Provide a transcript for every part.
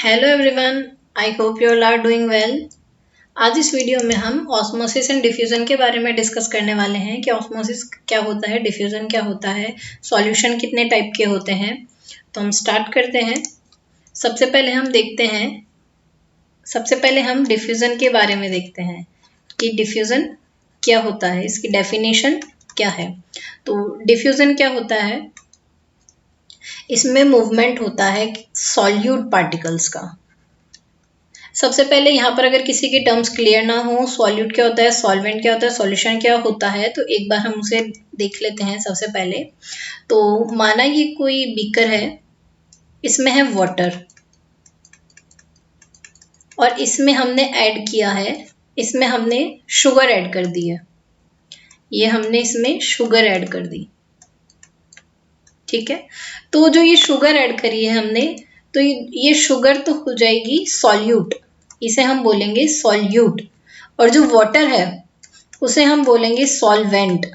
Hello everyone, I hope you all are doing well. आज इस video में हम ऑस्मोसिस एंड डिफ्यूजन के बारे में डिस्कस करने वाले हैं कि ऑस्मोसिस क्या होता है, डिफ्यूजन क्या होता है, सॉल्यूशन कितने टाइप के होते हैं। तो हम स्टार्ट करते हैं। सबसे पहले हम डिफ्यूजन के बारे में देखते हैं कि डिफ्यूजन क्या होता है, इसकी डेफिनेशन क्या है। तो डिफ्यूजन क्या होता है, इसमें मूवमेंट होता है सॉल्यूट पार्टिकल्स का। सबसे पहले यहाँ पर अगर किसी की टर्म्स क्लियर ना हो, सॉल्यूट क्या होता है, सॉल्वेंट क्या होता है, सॉल्यूशन क्या होता है, तो एक बार हम उसे देख लेते हैं। सबसे पहले तो माना ये कोई बीकर है, इसमें है वाटर और इसमें हमने ऐड किया है, इसमें हमने शुगर ऐड कर दी है। ये हमने इसमें शुगर ऐड कर दी, ठीक है। तो जो ये शुगर ऐड करी है हमने, तो ये शुगर तो हो जाएगी सॉल्यूट, इसे हम बोलेंगे सॉल्यूट। और जो वाटर है उसे हम बोलेंगे सॉल्वेंट।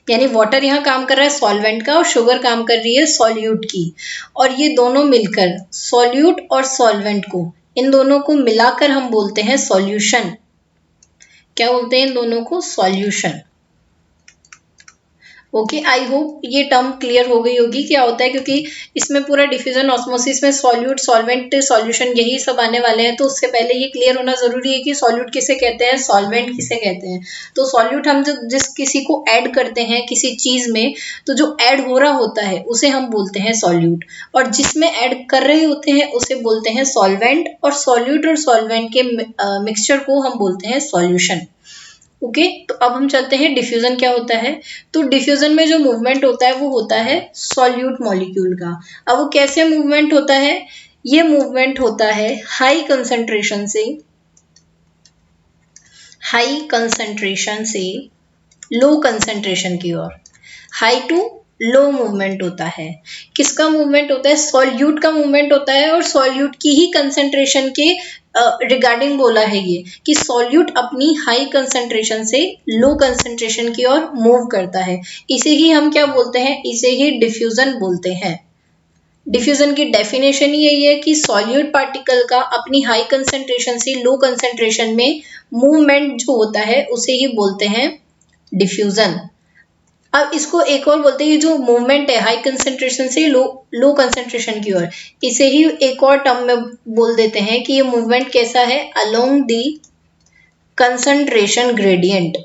यानी वाटर यहाँ काम कर रहा है सॉल्वेंट का और शुगर काम कर रही है सॉल्यूट की। और ये दोनों मिलकर सॉल्यूट और सॉल्वेंट को, इन दोनों को मिलाकर हम बोलते हैं सॉल्यूशन। क्या बोलते हैं इन दोनों को? सॉल्यूशन। ओके, आई होप ये टर्म क्लियर हो गई होगी क्या होता है, क्योंकि इसमें पूरा डिफ्यूजन ऑस्मोसिस में सॉल्यूट, सॉल्वेंट, सॉल्यूशन यही सब आने वाले हैं। तो उससे पहले ये क्लियर होना जरूरी है कि सॉल्यूट किसे कहते हैं, सॉल्वेंट किसे कहते हैं। तो सॉल्यूट हम जो जिस किसी को ऐड करते हैं किसी चीज में, तो जो ऐड हो रहा होता है उसे हम बोलते हैं सॉल्यूट, और जिसमें ऐड कर रहे होते हैं उसे बोलते हैं सॉल्वेंट, और सॉल्यूट और सॉल्वेंट के मिक्सचर को हम बोलते हैं सॉल्यूशन। ओके, तो अब हम चलते हैं डिफ्यूजन क्या होता है। तो डिफ्यूजन में जो मूवमेंट होता है वो होता है सॉल्यूट मॉलिक्यूल का। अब वो कैसे मूवमेंट होता है? ये मूवमेंट होता है हाई कंसंट्रेशन से लो कंसंट्रेशन की ओर। हाई टू लो मूवमेंट होता है। किसका मूवमेंट होता है? सॉल्यूट का मूवमेंट होता है, और सॉल्यूट की ही कंसंट्रेशन के रिगार्डिंग बोला है ये कि सॉल्यूट अपनी हाई कंसंट्रेशन से लो कंसंट्रेशन की ओर मूव करता है। इसे ही हम क्या बोलते हैं? इसे ही डिफ्यूजन बोलते हैं। डिफ्यूजन की डेफिनेशन ही यही है कि सॉल्यूट पार्टिकल का अपनी हाई कंसंट्रेशन से लो कंसंट्रेशन में मूवमेंट जो होता है उसे ही बोलते हैं डिफ्यूजन। अब इसको एक और बोलते हैं, जो मूवमेंट है हाई कंसंट्रेशन से लो कंसंट्रेशन की ओर, इसे ही एक और टर्म में बोल देते हैं कि ये मूवमेंट कैसा है? Along the concentration gradient.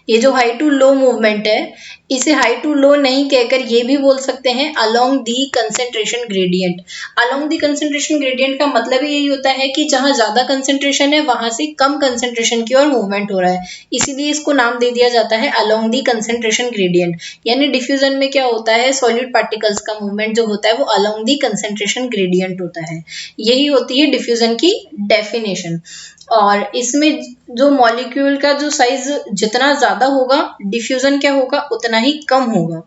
ये जो हाई टू लो मूवमेंट है, इसे हाई टू लो नहीं कहकर ये भी बोल सकते हैं along the concentration gradient. Along the concentration gradient का मतलब यही होता है कि जहां ज्यादा कंसंट्रेशन है वहां से कम कंसंट्रेशन की ओर मूवमेंट हो रहा है, इसीलिए इसको नाम दे दिया जाता है अलोंग दी कंसंट्रेशन ग्रेडियंट। यानी डिफ्यूजन में क्या होता है, सॉलिड पार्टिकल्स का मूवमेंट जो होता है वो अलोंग दी कंसंट्रेशन ग्रेडियंट होता है। यही होती है डिफ्यूजन की डेफिनेशन। और इसमें जो मॉलिक्यूल का जो साइज जितना ज्यादा होगा, डिफ्यूजन क्या होगा? उतना ही कम होगा।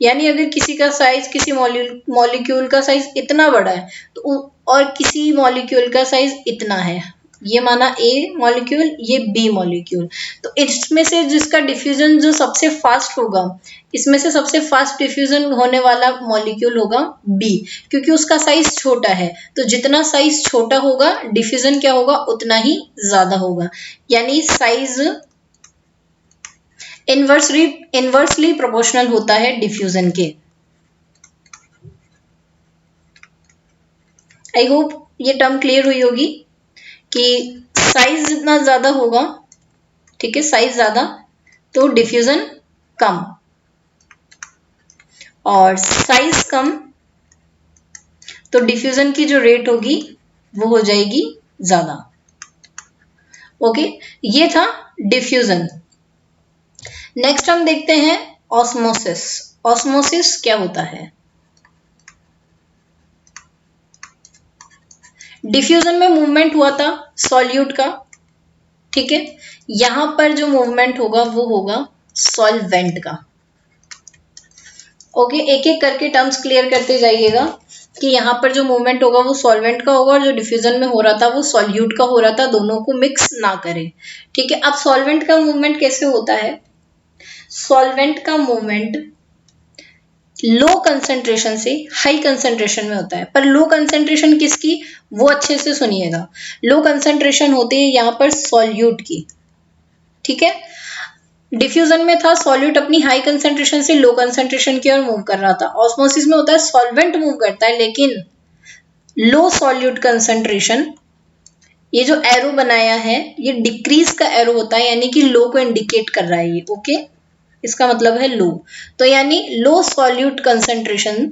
यानी अगर किसी का साइज, किसी मॉलिक्यूल का साइज इतना बड़ा है तो और किसी मॉलिक्यूल का साइज इतना है, ये माना ए मॉलिक्यूल, ये बी मॉलिक्यूल, तो इसमें से जिसका डिफ्यूजन जो सबसे फास्ट होगा, इसमें से सबसे फास्ट डिफ्यूजन होने वाला मॉलिक्यूल होगा बी, क्योंकि उसका साइज छोटा है। तो जितना साइज छोटा होगा डिफ्यूजन क्या होगा? उतना ही ज्यादा होगा। यानी साइज इनवर्सली प्रोपोर्शनल होता है डिफ्यूजन के। आई होप ये टर्म क्लियर हुई होगी कि साइज जितना ज्यादा होगा, ठीक है, साइज ज्यादा तो डिफ्यूजन कम, और साइज कम तो डिफ्यूजन की जो रेट होगी वो हो जाएगी ज्यादा। ओके, ये था डिफ्यूजन। नेक्स्ट हम देखते हैं ऑस्मोसिस। ऑस्मोसिस क्या होता है? डिफ्यूजन में मूवमेंट हुआ था सॉल्यूट का, ठीक है। यहां पर जो मूवमेंट होगा वो होगा सॉल्वेंट का। ओके, एक एक करके टर्म्स क्लियर करते जाइएगा कि यहाँ पर जो मूवमेंट होगा वो सॉल्वेंट का होगा, और जो डिफ्यूजन में हो रहा था वो सॉल्यूट का हो रहा था। दोनों को मिक्स ना करें, ठीक है। अब सॉल्वेंट का मूवमेंट कैसे होता है? सॉल्वेंट का मूवमेंट लो कंसंट्रेशन से हाई कंसंट्रेशन में होता है। पर लो कंसंट्रेशन किसकी, वो अच्छे से सुनिएगा। लो कंसंट्रेशन होती है यहाँ पर सॉल्यूट की, ठीक है। डिफ्यूजन में था सॉल्यूट अपनी हाई कंसंट्रेशन से लो कंसंट्रेशन की ओर मूव कर रहा था। ऑस्मोसिस में होता है सॉल्वेंट मूव करता है, लेकिन लो सॉल्यूट कंसंट्रेशन, ये जो एरो बनाया है ये डिक्रीज का एरो होता है, यानी कि लो को इंडिकेट कर रहा है ये, ओके। इसका मतलब है लो, तो यानी लो सॉल्यूट कंसंट्रेशन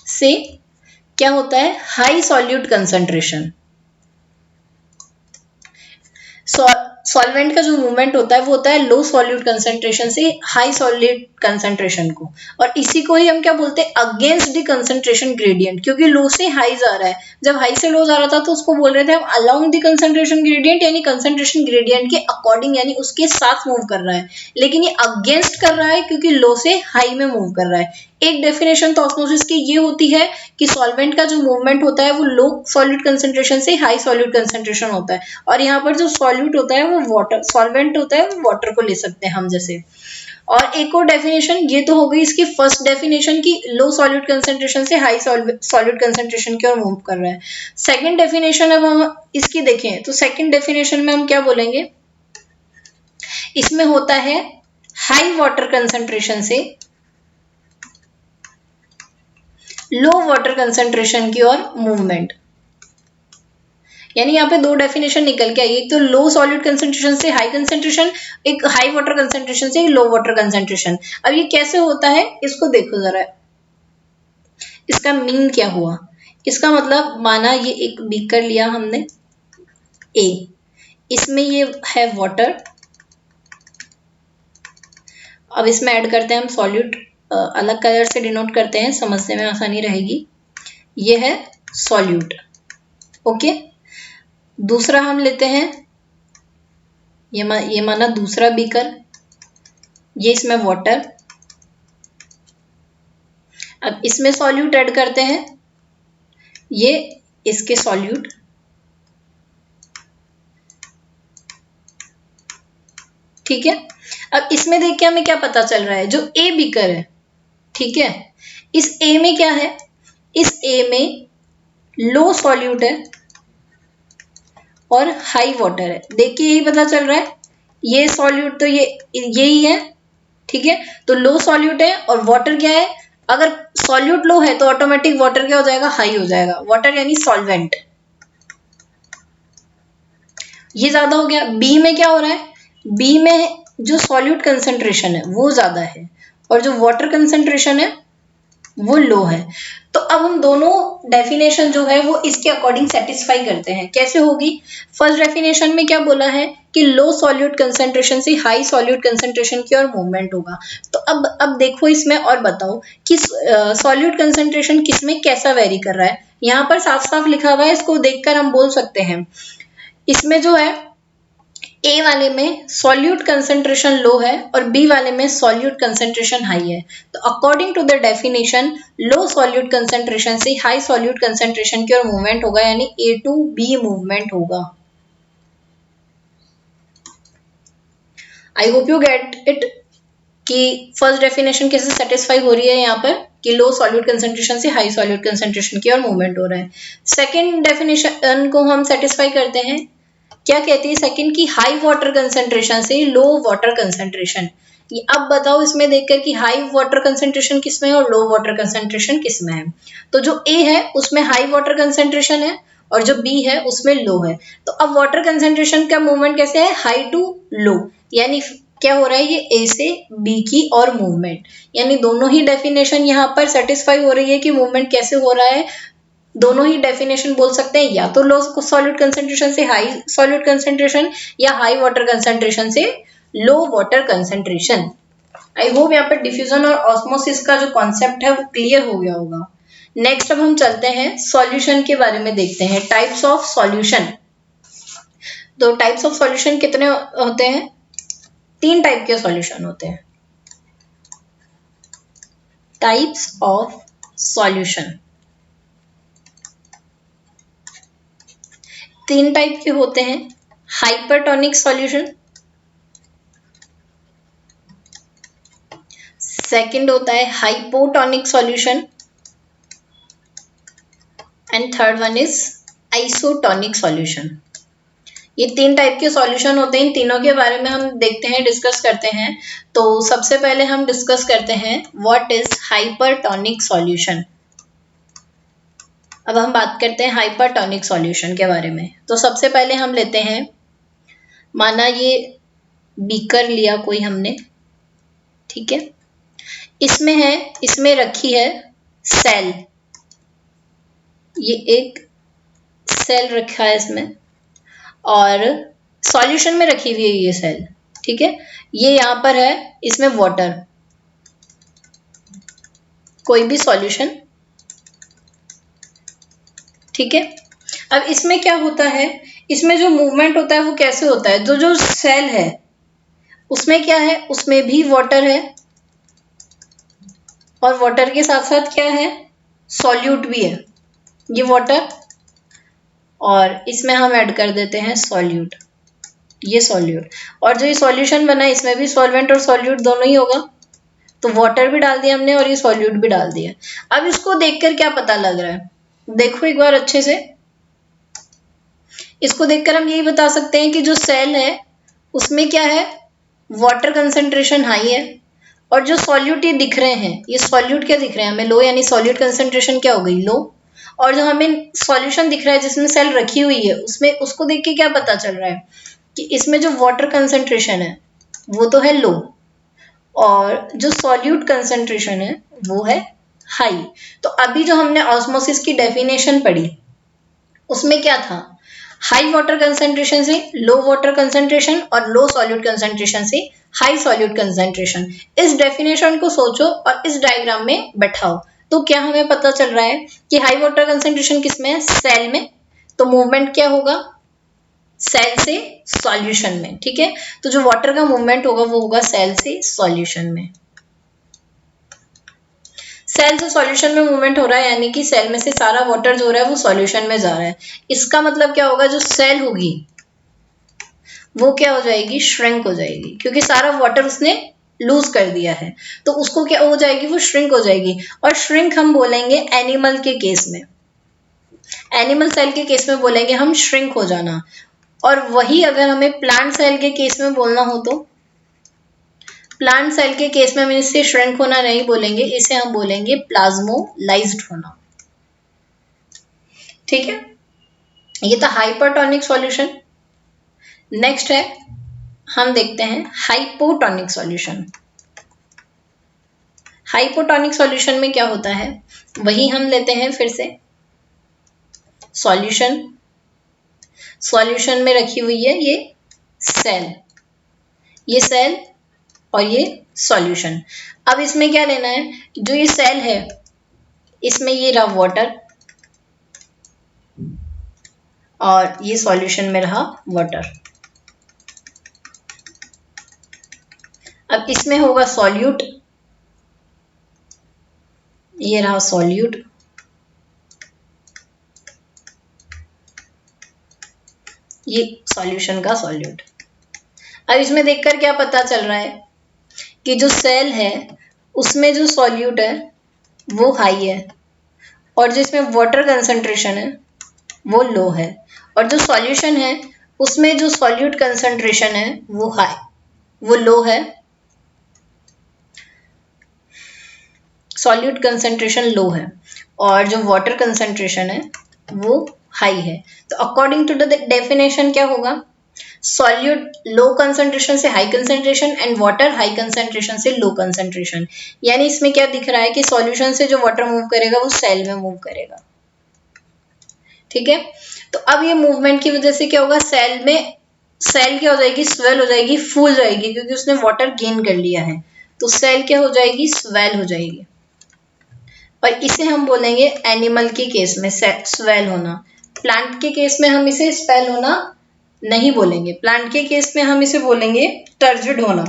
से क्या होता है, हाई सॉल्यूट कंसंट्रेशन। सॉल्वेंट का जो मूवमेंट होता है वो होता है लो सॉल्यूट कंसंट्रेशन से हाई सॉल्यूट कंसंट्रेशन को, और इसी को ही हम क्या बोलते हैं, अगेंस्ट द कंसंट्रेशन ग्रेडियंट, क्योंकि लो से हाई जा रहा है। जब हाई से लो जा रहा था तो उसको बोल रहे थे हम अलोंग द कंसंट्रेशन ग्रेडियंट, यानी कंसंट्रेशन ग्रेडियंट के अकॉर्डिंग, यानी उसके साथ मूव कर रहा है। लेकिन ये अगेंस्ट कर रहा है क्योंकि लो से हाई में मूव कर रहा है। एक डेफिनेशन तो ऑस्मोसिस की ये होती है कि सॉल्वेंट का जो मूवमेंट होता है वो लो सॉल्यूट कंसंट्रेशन से हाई सॉल्यूट कंसंट्रेशन होता है, और यहाँ पर जो सॉल्यूट होता है वो वाटर, सॉल्वेंट होता है वो वाटर को ले सकते हैं हम जैसे। और एक और डेफिनेशन, ये तो हो गई इसकी फर्स्ट डेफिनेशन की लो सॉल्यूट कंसंट्रेशन से हाई सॉल्यूट कंसंट्रेशन की ओर मूव कर रहा है। सेकंड डेफिनेशन अब हम इसकी देखें तो सेकंड डेफिनेशन में हम क्या बोलेंगे, इसमें होता है हाई वाटर कंसंट्रेशन से लो वाटर कंसंट्रेशन की ओर मूवमेंट। यानी यहाँ पे दो डेफिनेशन निकल के आई, एक तो लो सॉल्यूट कंसंट्रेशन से हाई कंसंट्रेशन, एक हाई वाटर कंसंट्रेशन से लो वाटर कंसंट्रेशन। अब ये कैसे होता है इसको देखो जरा, इसका मीन क्या हुआ। इसका मतलब माना ये एक बीकर लिया हमने ए, इसमें ये है वाटर, अब इसमें ऐड करते हैं हम सॉल्यूट, अलग कलर से डिनोट करते हैं समझने में आसानी रहेगी। ये है सॉल्यूट, ओके। दूसरा हम लेते हैं, ये माना दूसरा बीकर, ये इसमें वाटर, अब इसमें सॉल्यूट ऐड करते हैं, ये इसके सॉल्यूट, ठीक है। अब इसमें देख के हमें क्या पता चल रहा है, जो ए बीकर है, ठीक है, इस ए में क्या है, इस ए में लो सॉल्यूट है और हाई वाटर है। देख के यही पता चल रहा है, ये सॉल्यूट तो ये यही है, ठीक है। तो लो सॉल्यूट है और वाटर क्या है, अगर सॉल्यूट लो है तो ऑटोमेटिक वाटर क्या हो जाएगा, हाई हो जाएगा। वाटर यानी सॉल्वेंट, ये ज्यादा हो गया। बी में क्या हो रहा है, बी में जो सॉल्यूट कंसंट्रेशन है वो ज्यादा है और जो वाटर कंसंट्रेशन है वो लो है। तो अब हम दोनों डेफिनेशन जो है वो इसके अकॉर्डिंग सेटिस्फाई करते हैं। कैसे होगी, फर्स्ट डेफिनेशन में क्या बोला है कि लो सॉल्यूट कंसंट्रेशन से हाई सॉल्यूट कंसंट्रेशन की ओर मूवमेंट होगा। तो अब देखो इसमें और बताओ कि सॉल्यूट कंसंट्रेशन किसमें कैसा वेरी कर रहा है। यहाँ पर साफ साफ लिखा हुआ है, इसको देखकर हम बोल सकते हैं, इसमें जो है ए वाले में सॉल्यूट कंसंट्रेशन लो है और बी वाले में सॉल्यूट कंसंट्रेशन हाई है। तो according to the definition low solute concentration से हाई सॉल्यूट कंसंट्रेशन की ओर मूवमेंट होगा, यानी ए टू बी मूवमेंट होगा। आई होप यू गेट इट कि फर्स्ट डेफिनेशन कैसे सेटिस्फाई हो रही है यहाँ पर कि लो सॉल्यूट कंसंट्रेशन से हाई सॉल्यूट कंसंट्रेशन की ओर मूवमेंट हो रहा है। सेकेंड डेफिनेशन को हम सेटिस्फाई करते हैं, क्या कहती है सेकंड की, हाई वाटर कंसंट्रेशन से लो वाटर कंसंट्रेशन। अब बताओ इसमें देखकर कि हाई वाटर कंसंट्रेशन किसमें है और लो वाटर कंसंट्रेशन किसमें है। तो जो ए है उसमें हाई वाटर कंसंट्रेशन है और जो बी है उसमें लो है। तो अब वाटर कंसंट्रेशन का मूवमेंट कैसे है, हाई टू लो, यानी क्या हो रहा है, ये ए से बी की और मूवमेंट, यानी दोनों ही डेफिनेशन यहाँ पर सेटिस्फाई हो रही है कि मूवमेंट कैसे हो रहा है। दोनों ही डेफिनेशन बोल सकते हैं, या तो लो सॉल्यूट कंसंट्रेशन से हाई सॉल्यूट कंसंट्रेशन या हाई वाटर कंसंट्रेशन से low water concentration. I hope यहाँ पर डिफ्यूजन और ऑस्मोसिस का जो कॉन्सेप्ट है वो क्लियर हो गया होगा। नेक्स्ट अब हम चलते हैं सॉल्यूशन के बारे में, देखते हैं टाइप्स ऑफ सॉल्यूशन। तो टाइप्स ऑफ सॉल्यूशन कितने होते हैं, तीन टाइप के सॉल्यूशन होते हैं। टाइप्स ऑफ सॉल्यूशन तीन टाइप के होते हैं, हाइपरटोनिक सॉल्यूशन, सेकंड होता है hypotonic solution and third one is isotonic solution. ये 3 टाइप के सॉल्यूशन होते हैं, इन तीनों के बारे में हम देखते हैं, डिस्कस करते हैं। तो सबसे पहले हम डिस्कस करते हैं व्हाट इज हाइपरटोनिक सॉल्यूशन। अब हम बात करते हैं हाइपरटोनिक सॉल्यूशन के बारे में। तो सबसे पहले हम लेते हैं, माना ये बीकर लिया कोई हमने, ठीक है, इसमें रखी है सेल, ये एक सेल रखा है इसमें और सॉल्यूशन में रखी हुई है ये सेल, ठीक है। ये यहां पर है, इसमें वाटर, कोई भी सॉल्यूशन, ठीक है। अब इसमें क्या होता है, इसमें जो मूवमेंट होता है वो कैसे होता है, जो जो सेल है उसमें क्या है, उसमें भी वाटर है और वाटर के साथ साथ क्या है, सॉल्यूट भी है, ये वाटर और इसमें हम ऐड कर देते हैं सॉल्यूट, ये सॉल्यूट, और जो ये सॉल्यूशन बना है इसमें भी सॉल्वेंट और सॉल्यूट दोनों ही होगा। तो वाटर भी डाल दिया हमने और ये सॉल्यूट भी डाल दिया। अब इसको देखकर क्या पता लग रहा है, देखो एक बार अच्छे से, इसको देखकर हम यही बता सकते हैं कि जो सेल है उसमें क्या है, वाटर कंसंट्रेशन हाई है, और जो सॉल्यूट ये दिख रहे हैं, ये सॉल्यूट क्या दिख रहे हैं हमें, लो, यानी सॉल्यूट कंसंट्रेशन क्या हो गई, लो। और जो हमें सॉल्यूशन दिख रहा है जिसमें सेल रखी हुई है, उसमें उसको देख के क्या पता चल रहा है कि इसमें जो वाटर कंसंट्रेशन है वो तो है लो और जो सॉल्यूट कंसंट्रेशन है वो है हाई। तो अभी जो हमने ऑस्मोसिस की डेफिनेशन पढ़ी उसमें क्या था, हाई वाटर कंसंट्रेशन से लो वाटर कंसंट्रेशन और लो सॉल्यूट कंसंट्रेशन से हाई सॉल्यूट कंसंट्रेशन। इस डेफिनेशन को सोचो और इस डायग्राम में बैठाओ, तो क्या हमें पता चल रहा है कि हाई वाटर कंसंट्रेशन किसमें है, सेल में, तो मूवमेंट क्या होगा, सेल से सॉल्यूशन में, ठीक है। तो जो वाटर का मूवमेंट होगा वो होगा सेल से सॉल्यूशन में। सेल से सॉल्यूशन में मूवमेंट हो रहा है, यानी कि सेल में से सारा वाटर जो हो रहा है वो सॉल्यूशन में जा रहा है। इसका मतलब क्या होगा, जो सेल होगी वो क्या हो जाएगी, श्रिंक हो जाएगी, क्योंकि सारा वाटर उसने लूज कर दिया है। तो उसको क्या हो जाएगी, वो श्रिंक हो जाएगी। और श्रिंक हम बोलेंगे एनिमल के केस में, एनिमल सेल के केस में बोलेंगे हम श्रिंक हो जाना। और वही अगर हमें प्लांट सेल के केस में बोलना हो तो प्लांट सेल के केस में हम इसे श्रिंक होना नहीं बोलेंगे, इसे हम बोलेंगे प्लाज्मोलाइज्ड होना, ठीक है। ये था हाइपरटोनिक सॉल्यूशन। नेक्स्ट है, हम देखते हैं हाइपोटोनिक सॉल्यूशन। हाइपोटोनिक सॉल्यूशन में क्या होता है, वही हम लेते हैं फिर से सॉल्यूशन, सॉल्यूशन में रखी हुई है ये सेल, ये सेल और ये सॉल्यूशन। अब इसमें क्या लेना है, जो ये सेल है इसमें ये रहा वाटर और ये सॉल्यूशन में रहा वाटर। अब इसमें होगा सॉल्यूट, ये रहा सॉल्यूट, ये सॉल्यूशन का सॉल्यूट। अब इसमें देखकर क्या पता चल रहा है कि जो सेल है उसमें जो सॉल्यूट है वो हाई है और जो इसमें वाटर कंसंट्रेशन है वो लो है, और जो सॉल्यूशन है उसमें जो सॉल्यूट कंसंट्रेशन है वो हाई, वो लो है, सॉल्यूट कंसंट्रेशन लो है और जो वाटर कंसंट्रेशन है वो हाई है। तो अकॉर्डिंग टू द डेफिनेशन क्या होगा, सॉल्यूट लो कंसंट्रेशन से high concentration and water high concentration से लो कंसंट्रेशन। यानी इसमें क्या दिख रहा है कि सॉल्यूशन से जो वाटर मूव करेगा वो सेल में मूव करेगा, ठीक है। तो अब ये मूवमेंट की वजह से क्या होगा, सेल में, सेल क्या हो जाएगी, स्वेल हो जाएगी, फूल जाएगी, क्योंकि उसने वाटर गेन कर लिया है। तो सेल क्या हो जाएगी, स्वेल हो जाएगी। और इसे हम बोलेंगे एनिमल के केस में स्वेल होना। प्लांट के केस में हम इसे स्वेल होना नहीं बोलेंगे, प्लांट के केस में हम इसे बोलेंगे टर्जिड होना,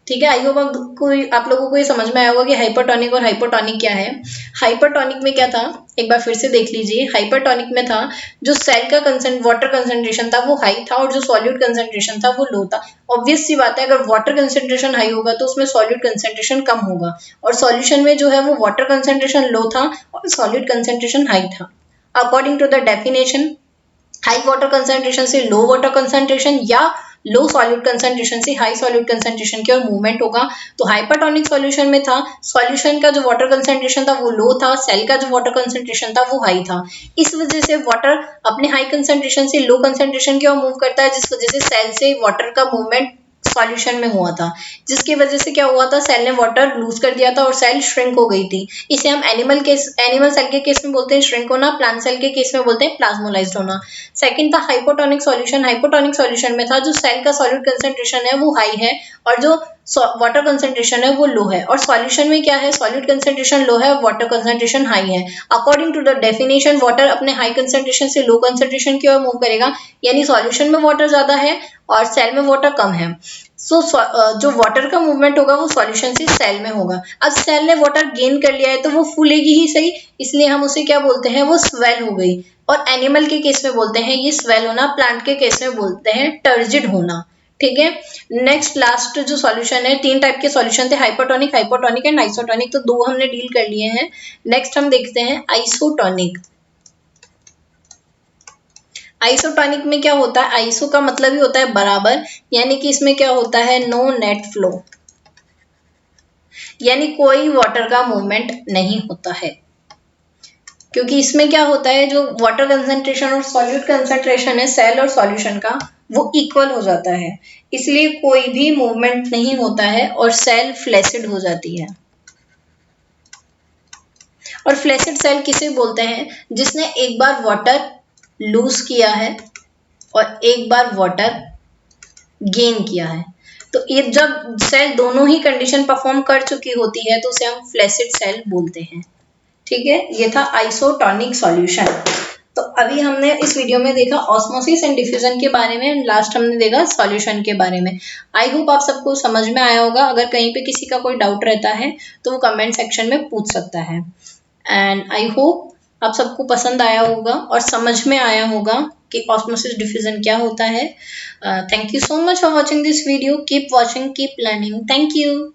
ठीक है। आई होप आप लोगों को ये समझ में आया होगा कि हाइपरटोनिक और हाइपोटोनिक क्या है। हाइपरटोनिक में क्या था, एक बार फिर से देख लीजिए। हाइपरटोनिक में था जो सेल का वाटर कंसंट्रेशन था वो हाई था और जो सॉल्यूट कंसंट्रेशन था वो लो था। ऑब्वियस सी बात है, अगर वाटर कंसंट्रेशन हाई होगा तो उसमें सॉल्यूट कंसंट्रेशन कम होगा, और सॉल्यूशन में जो है वो वाटर कंसंट्रेशन लो था और सॉल्यूट कंसंट्रेशन हाई था। According to the definition, high water concentration से लो वाटर कंसंट्रेशन या लो सॉल्यूट कंसंट्रेशन से हाई सॉल्यूट कंसंट्रेशन की ओर मूवमेंट होगा। तो हाइपरटोनिक सॉल्यूशन में था, सॉल्यूशन का जो वाटर कंसंट्रेशन था वो लो था, सेल का जो वाटर कंसंट्रेशन था वो हाई था। इस वजह से वाटर अपने हाई कंसंट्रेशन से लो कंसंट्रेशन की ओर मूव करता है, जिस वजह से सेल से वाटर का मूवमेंट सॉल्यूशन में हुआ था, जिसकी वजह से क्या हुआ था, सेल ने वाटर लूज कर दिया था और सेल श्रिंक हो गई थी। इसे हम एनिमल सेल के केस में बोलते हैं श्रिंक होना, प्लांट सेल के केस में बोलते हैं प्लाज्मोलाइज्ड होना। सेकंड था हाइपोटोनिक सॉल्यूशन। हाइपोटोनिक सॉल्यूशन में था जो सेल का सॉल्यूट कंसंट्रेशन है वो हाई है और जो वाटर कंसंट्रेशन है वो लो है, और सॉल्यूशन में क्या है, सॉल्यूट कंसंट्रेशन लो है, वाटर कंसंट्रेशन हाई है। According to the definition, water अपने हाई कंसंट्रेशन से लो कंसंट्रेशन की ओर मूव करेगा, यानी सॉल्यूशन में वाटर ज्यादा है और सेल में वाटर कम है। सो जो वाटर का मूवमेंट होगा वो सॉल्यूशन से सेल में होगा। अब सेल ने वाटर गेन कर लिया है तो वो फूलेगी ही सही, इसलिए हम उसे क्या बोलते हैं, वो स्वेल हो गई। और एनिमल के केस में बोलते हैं ये स्वेल होना, प्लांट के केस में बोलते हैं टर्जिड होना। ठीक है, नेक्स्ट लास्ट जो सॉल्यूशन है, तीन टाइप के सॉल्यूशन थे, हाइपोटोनिक, हाइपोटोनिक एंड आइसोटोनिक, तो दो हमने डील कर लिए हैं। नेक्स्ट हम देखते हैं आइसोटोनिक। आइसोटोनिक में क्या होता है, आइसो का मतलब ही होता है बराबर, यानी कि इसमें क्या होता है, नो नेट फ्लो, यानी कोई वाटर का मूवमेंट नहीं होता है। क्योंकि इसमें क्या होता है, जो वाटर कंसंट्रेशन और सॉल्यूट कंसंट्रेशन है सेल और सॉल्यूशन का वो इक्वल हो जाता है, इसलिए कोई भी मूवमेंट नहीं होता है और सेल फ्लैसिड हो जाती है। और फ्लैसिड सेल किसे बोलते हैं, जिसने एक बार वाटर लूज किया है और एक बार वाटर गेन किया है। तो ये जब सेल दोनों ही कंडीशन परफॉर्म कर चुकी होती है तो उसे हम फ्लैसिड सेल बोलते हैं। ठीक है, ये था आइसोटोनिक सॉल्यूशन। तो अभी हमने इस वीडियो में देखा ऑस्मोसिस एंड डिफ्यूजन के बारे में, लास्ट हमने देखा सॉल्यूशन के बारे में। आई होप आप सबको समझ में आया होगा। अगर कहीं पे किसी का कोई डाउट रहता है तो वो कमेंट सेक्शन में पूछ सकता है। एंड आई होप आप सबको पसंद आया होगा और समझ में आया होगा कि ऑस्मोसिस डिफ्यूजन क्या होता है। Thank you so much for watching this video. Keep watching, keep learning. Thank you.